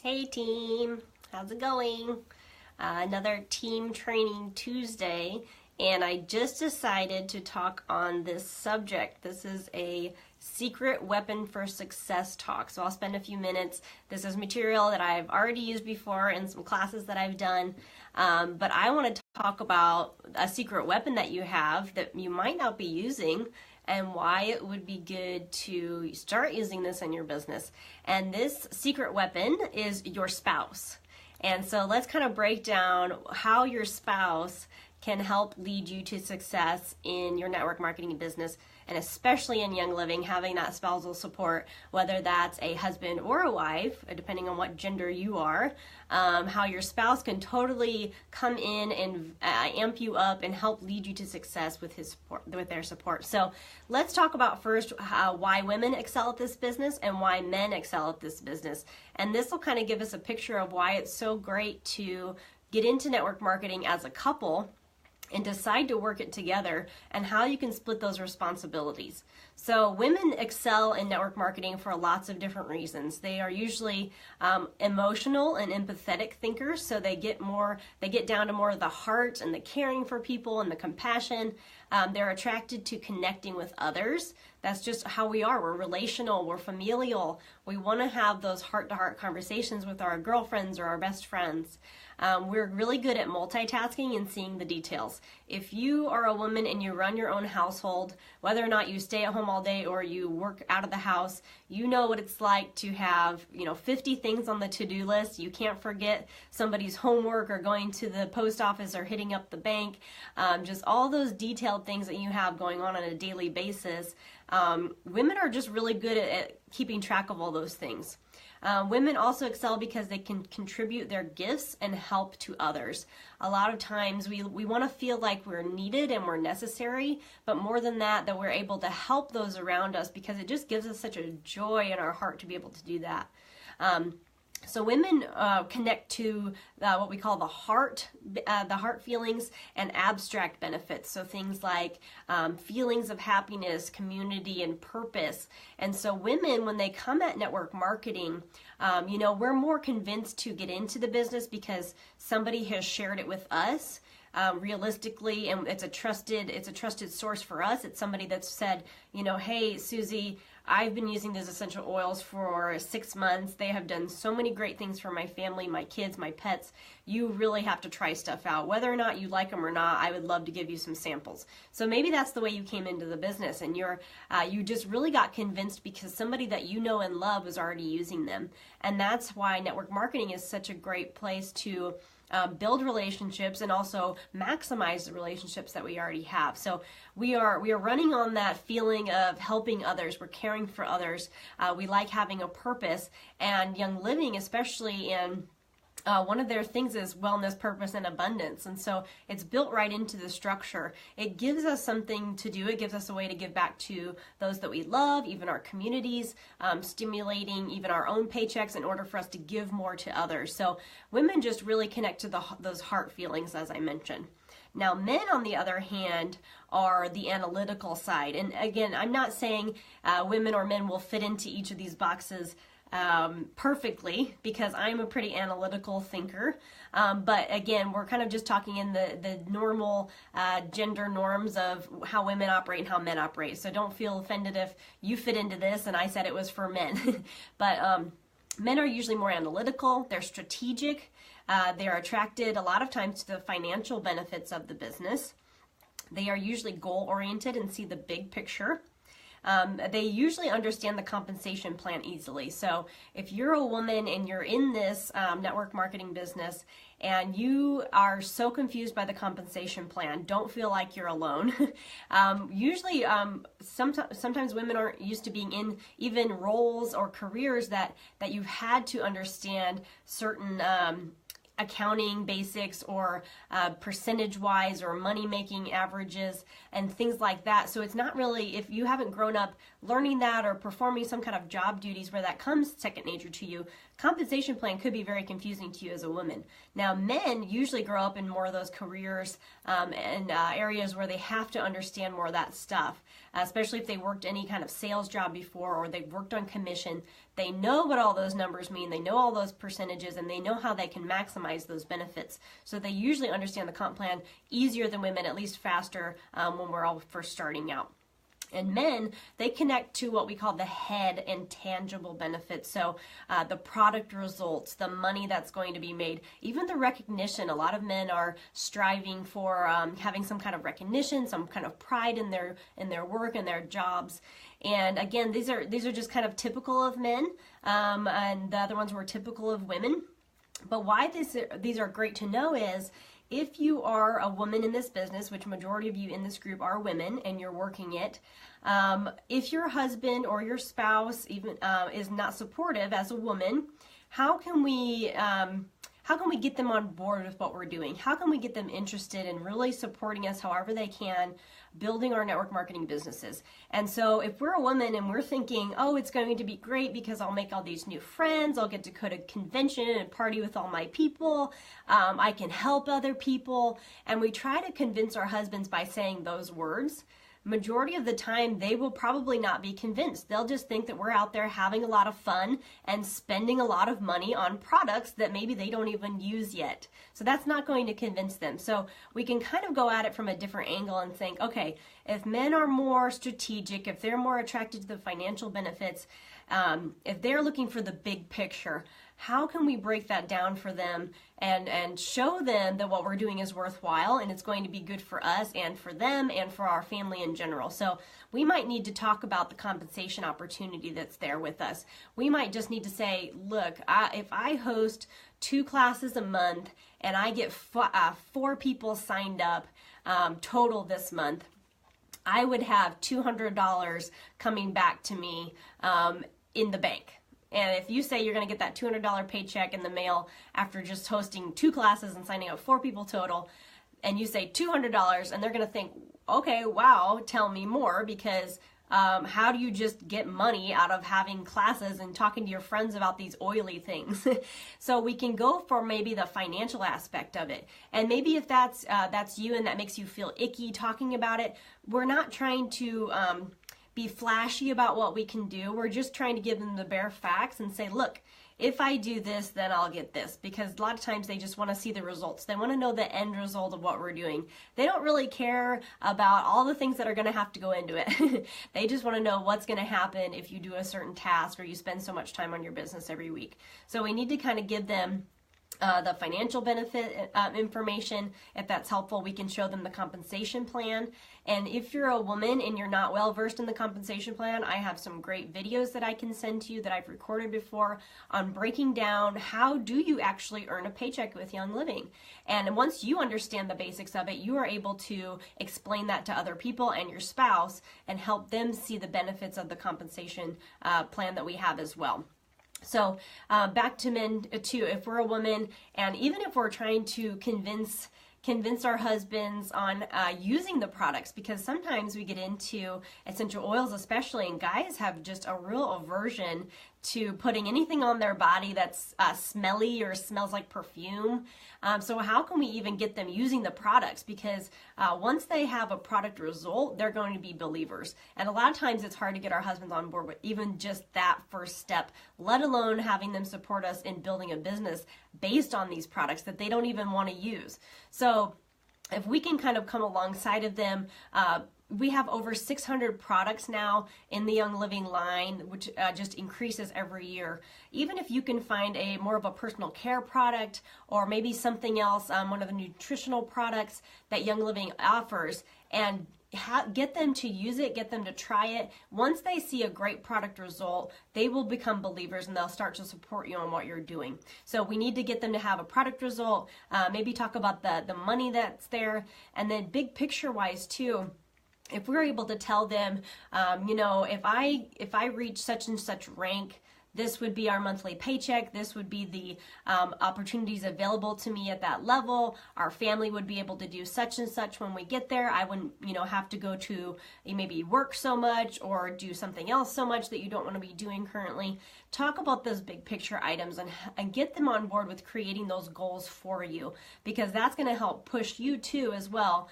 Hey team, how's it going? Another team training Tuesday, and I just decided to talk on this subject. This is a secret weapon for success talk, so I'll spend a few minutes. This is material that I've already used before in some classes that I've done, but I want to talk about a secret weapon that you have that you might not be using, and why it would be good to start using this in your business. And this secret weapon is your spouse. And so let's kind of break down how your spouse can help lead you to success in your network marketing business, and especially in Young Living, having that spousal support, whether that's a husband or a wife, depending on what gender you are, how your spouse can totally come in and amp you up and help lead you to success with their support. So let's talk about first why women excel at this business and why men excel at this business. And this will kind of give us a picture of why it's so great to get into network marketing as a couple and decide to work it together, and how you can split those responsibilities. So women excel in network marketing for lots of different reasons. They are usually emotional and empathetic thinkers, so they get down to more of the heart and the caring for people and the compassion. They're attracted to connecting with others. That's just how we are. We're relational, we're familial. We want to have those heart-to-heart conversations with our girlfriends or our best friends. We're really good at multitasking and seeing the details. If you are a woman and you run your own household, whether or not you stay at home all day or you work out of the house, you know what it's like to have 50 things on the to-do list. You can't forget somebody's homework or going to the post office or hitting up the bank. Just all those detailed things that you have going on a daily basis. Women are just really good at keeping track of all those things. Women also excel because they can contribute their gifts and help to others. A lot of times we want to feel like we're needed and we're necessary, but more than that we're able to help those around us, because it just gives us such a joy in our heart to be able to do that. So women connect to what we call the heart feelings and abstract benefits. So things like feelings of happiness, community, and purpose. And so women, when they come at network marketing, we're more convinced to get into the business because somebody has shared it with us. Realistically, and it's a trusted source for us. It's somebody that's said, hey, Susie, I've been using these essential oils for 6 months. They have done so many great things for my family, my kids, my pets. You really have to try stuff out. Whether or not you like them or not, I would love to give you some samples. So maybe that's the way you came into the business, and you just really got convinced because somebody that you know and love was already using them. And that's why network marketing is such a great place to build relationships and also maximize the relationships that we already have. So we are running on that feeling of helping others. We're caring for others. We like having a purpose, and Young Living, especially in one of their things is wellness, purpose, and abundance. And so it's built right into the structure. It gives us something to do. It gives us a way to give back to those that we love, even our communities, stimulating even our own paychecks in order for us to give more to others. So women just really connect to those heart feelings, as I mentioned. Now, men, on the other hand, are the analytical side. And again, I'm not saying women or men will fit into each of these boxes perfectly, because I'm a pretty analytical thinker. But again, we're kind of just talking in the normal gender norms of how women operate and how men operate. So don't feel offended if you fit into this and I said it was for men. But men are usually more analytical. They're strategic. They're attracted a lot of times to the financial benefits of the business. They are usually goal-oriented and see the big picture. They usually understand the compensation plan easily. So if you're a woman and you're in this network marketing business and you are so confused by the compensation plan, don't feel like you're alone. Usually, sometimes women aren't used to being in even roles or careers that you've had to understand certain accounting basics or percentage-wise or money-making averages and things like that. So it's not really, if you haven't grown up learning that or performing some kind of job duties where that comes second nature to you, compensation plan could be very confusing to you as a woman. Now, men usually grow up in more of those careers and areas where they have to understand more of that stuff, especially if they worked any kind of sales job before or they've worked on commission. They know what all those numbers mean, they know all those percentages, and they know how they can maximize those benefits. So they usually understand the comp plan easier than women, at least faster when we're all first starting out. And men, they connect to what we call the head and tangible benefits. So the product results, the money that's going to be made, even the recognition. A lot of men are striving for having some kind of recognition, some kind of pride in their work and their jobs. And again, these are just kind of typical of men, and the other ones were typical of women. But why these are great to know is, if you are a woman in this business, which majority of you in this group are women, and you're working it, if your husband or your spouse even is not supportive as a woman, how can we get them on board with what we're doing? How can we get them interested in really supporting us however they can, building our network marketing businesses? And so if we're a woman and we're thinking, oh, it's going to be great because I'll make all these new friends, I'll get to go to convention and party with all my people, I can help other people, and we try to convince our husbands by saying those words, majority of the time they will probably not be convinced. They'll just think that we're out there having a lot of fun and spending a lot of money on products that maybe they don't even use yet. So that's not going to convince them. So we can kind of go at it from a different angle and think, okay, if men are more strategic, if they're more attracted to the financial benefits, if they're looking for the big picture, how can we break that down for them and show them that what we're doing is worthwhile and it's going to be good for us and for them and for our family in general? So we might need to talk about the compensation opportunity that's there with us. We might just need to say, look, if I host 2 classes a month and I get 4 people signed up total this month, I would have $200 coming back to me in the bank. And if you say you're going to get that $200 paycheck in the mail after just hosting 2 classes and signing up 4 people total, and you say $200, and they're going to think, okay, wow, tell me more, because how do you just get money out of having classes and talking to your friends about these oily things? So we can go for maybe the financial aspect of it. And maybe if that's you and that makes you feel icky talking about it, we're not trying to be flashy about what we can do. We're just trying to give them the bare facts and say, look, if I do this, then I'll get this. Because a lot of times they just want to see the results. They want to know the end result of what we're doing. They don't really care about all the things that are going to have to go into it. They just want to know what's going to happen if you do a certain task or you spend so much time on your business every week. So we need to kind of give them the financial benefit information. If that's helpful, we can show them the compensation plan. And if you're a woman and you're not well versed in the compensation plan, I have some great videos that I can send to you that I've recorded before on breaking down how do you actually earn a paycheck with Young Living. And once you understand the basics of it, you are able to explain that to other people and your spouse and help them see the benefits of the compensation plan that we have as well. So back to men too, if we're a woman, and even if we're trying to convince our husbands on using the products, because sometimes we get into essential oils especially, and guys have just a real aversion to putting anything on their body that's smelly or smells like perfume. So how can we even get them using the products? Because once they have a product result, they're going to be believers. And a lot of times it's hard to get our husbands on board with even just that first step, let alone having them support us in building a business based on these products that they don't even want to use. So if we can kind of come alongside of them, we have over 600 products now in the Young Living line, which just increases every year. Even if you can find a more of a personal care product or maybe something else, one of the nutritional products that Young Living offers, and get them to use it, get them to try it. Once they see a great product result, they will become believers and they'll start to support you on what you're doing. So we need to get them to have a product result, maybe talk about the money that's there, and then big picture wise too, if we're able to tell them, you know, if I reach such and such rank, this would be our monthly paycheck, this would be the opportunities available to me at that level, our family would be able to do such and such when we get there, I wouldn't, have to go to maybe work so much or do something else so much that you don't want to be doing currently. Talk about those big picture items and get them on board with creating those goals for you, because that's going to help push you too as well,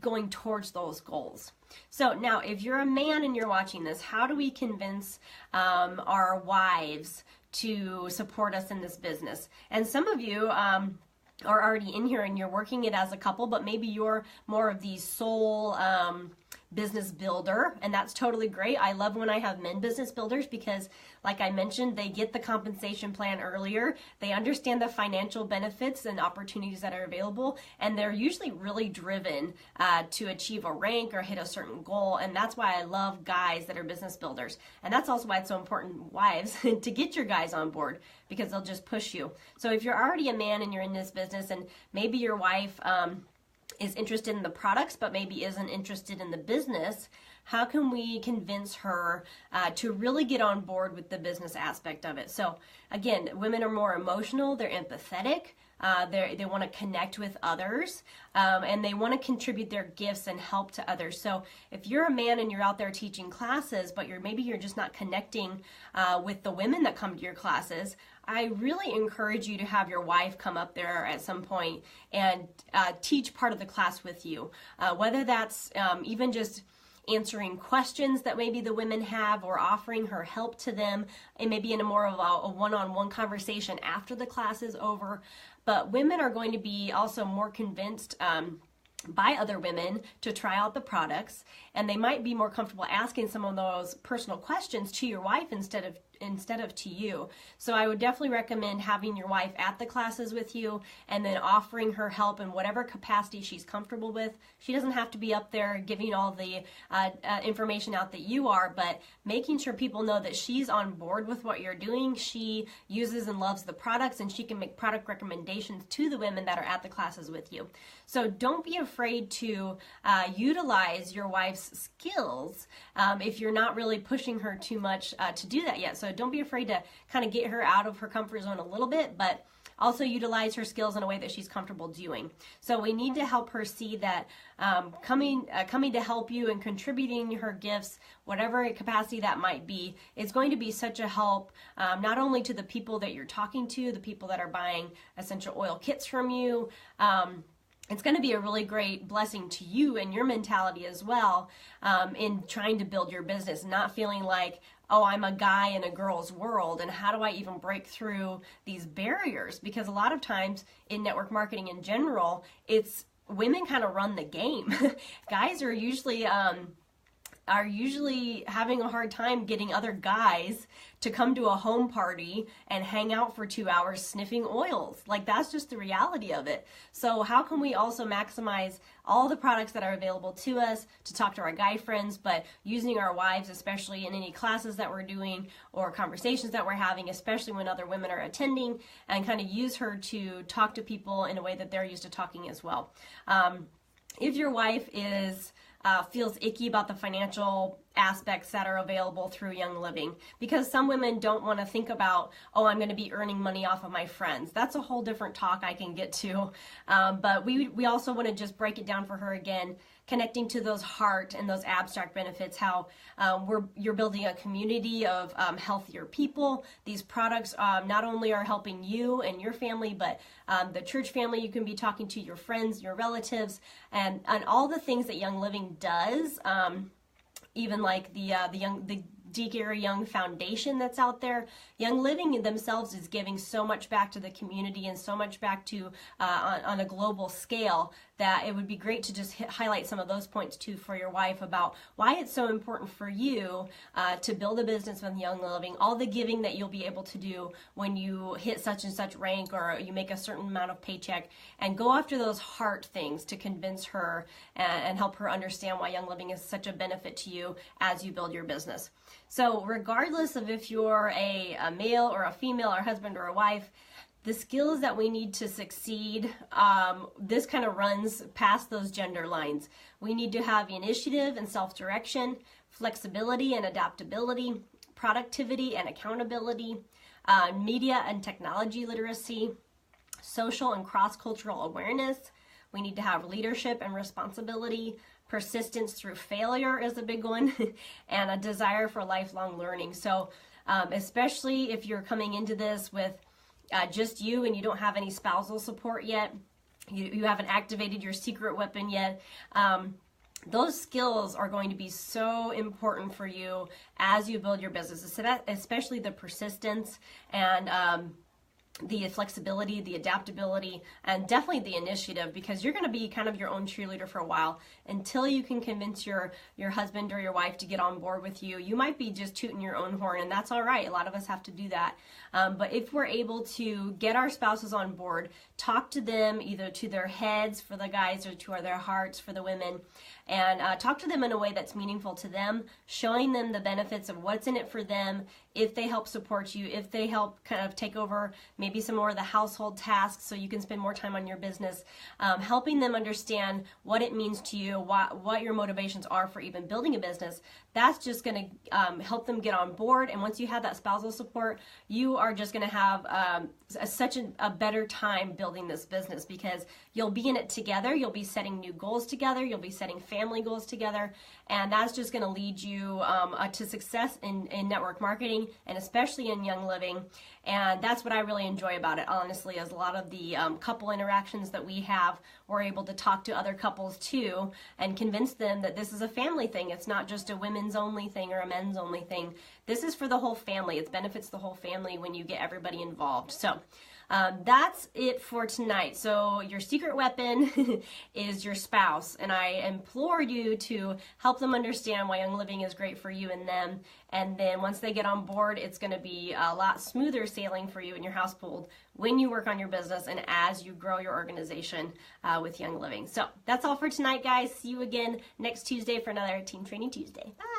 going towards those goals. So now, if you're a man and you're watching this, how do we convince our wives to support us in this business? And some of you are already in here and you're working it as a couple, but maybe you're more of the sole business builder, and that's totally great. I love when I have men business builders because, like I mentioned, they get the compensation plan earlier, they understand the financial benefits and opportunities that are available, and they're usually really driven to achieve a rank or hit a certain goal. And that's why I love guys that are business builders, and that's also why it's so important, wives, to get your guys on board, because they'll just push you. So if you're already a man and you're in this business, and maybe your wife is interested in the products but maybe isn't interested in the business, how can we convince her to really get on board with the business aspect of it? So again, women are more emotional, they're empathetic, they want to connect with others, and they want to contribute their gifts and help to others. So if you're a man and you're out there teaching classes, but maybe you're just not connecting with the women that come to your classes, I really encourage you to have your wife come up there at some point and teach part of the class with you, whether that's even just answering questions that maybe the women have, or offering her help to them, and maybe in a more of a one-on-one conversation after the class is over. But women are going to be also more convinced by other women to try out the products, and they might be more comfortable asking some of those personal questions to your wife instead of to you. So I would definitely recommend having your wife at the classes with you, and then offering her help in whatever capacity she's comfortable with. She doesn't have to be up there giving all the information out that you are, but making sure people know that she's on board with what you're doing. She uses and loves the products, and she can make product recommendations to the women that are at the classes with you. So don't be afraid to utilize your wife's skills if you're not really pushing her too much to do that yet. So don't be afraid to kind of get her out of her comfort zone a little bit, but also utilize her skills in a way that she's comfortable doing. So we need to help her see that coming to help you and contributing her gifts, whatever capacity that might be, is going to be such a help, not only to the people that you're talking to, the people that are buying essential oil kits from you. It's going to be a really great blessing to you and your mentality as well, in trying to build your business, not feeling like, oh, I'm a guy in a girl's world, and how do I even break through these barriers? Because a lot of times in network marketing in general, it's women kind of run the game. Guys are usually having a hard time getting other guys to come to a home party and hang out for 2 hours sniffing oils. Like, that's just the reality of it. So how can we also maximize all the products that are available to us to talk to our guy friends, but using our wives, especially in any classes that we're doing or conversations that we're having, especially when other women are attending, and kind of use her to talk to people in a way that they're used to talking as well. If your wife feels icky about the financial aspects that are available through Young Living, because some women don't want to think about, oh, I'm going to be earning money off of my friends. That's a whole different talk I can get to, but we also want to just break it down for her again, connecting to those heart and those abstract benefits, how you're building a community of healthier people. These products not only are helping you and your family, but the church family you can be talking to, your friends, your relatives, and all the things that Young Living does, even like the D. Gary Young Foundation that's out there. Young Living themselves is giving so much back to the community and so much back to on a global scale, that it would be great to just highlight some of those points too for your wife about why it's so important for you to build a business with Young Living, all the giving that you'll be able to do when you hit such and such rank or you make a certain amount of paycheck, and go after those heart things to convince her and help her understand why Young Living is such a benefit to you as you build your business. So regardless of if you're a male or a female or a husband or a wife, the skills that we need to succeed, this kind of runs past those gender lines. We need to have initiative and self-direction, flexibility and adaptability, productivity and accountability, media and technology literacy, social and cross-cultural awareness. We need to have leadership and responsibility. Persistence through failure is a big one, and a desire for lifelong learning. So especially if you're coming into this with just you and you don't have any spousal support yet, you haven't activated your secret weapon yet, those skills are going to be so important for you as you build your business. So that, especially the persistence and the flexibility, the adaptability, and definitely the initiative, because you're going to be kind of your own cheerleader for a while until you can convince your husband or your wife to get on board with you. You might be just tooting your own horn, and that's all right. A lot of us have to do that. But if we're able to get our spouses on board, talk to them either to their heads for the guys or to their hearts for the women, and talk to them in a way that's meaningful to them, showing them the benefits of what's in it for them, if they help support you, if they help kind of take over maybe some more of the household tasks so you can spend more time on your business, helping them understand what it means to you, what your motivations are for even building a business. That's just going to help them get on board. And once you have that spousal support, you are just going to have such a better time building this business, because you'll be in it together. You'll be setting new goals together. You'll be setting family goals together. And that's just going to lead you to success in network marketing, and especially in Young Living. And that's what I really enjoy about it, honestly, is a lot of the couple interactions that we have. We're able to talk to other couples too and convince them that this is a family thing. It's not just a women's only thing or a men's only thing. This is for the whole family. It benefits the whole family when you get everybody involved. So that's it for tonight. So your secret weapon is your spouse, and I implore you to help them understand why Young Living is great for you and them. And then once they get on board, it's going to be a lot smoother sailing for you and your household when you work on your business and as you grow your organization with Young Living. So that's all for tonight, guys. See you again next Tuesday for another Team Training Tuesday. Bye.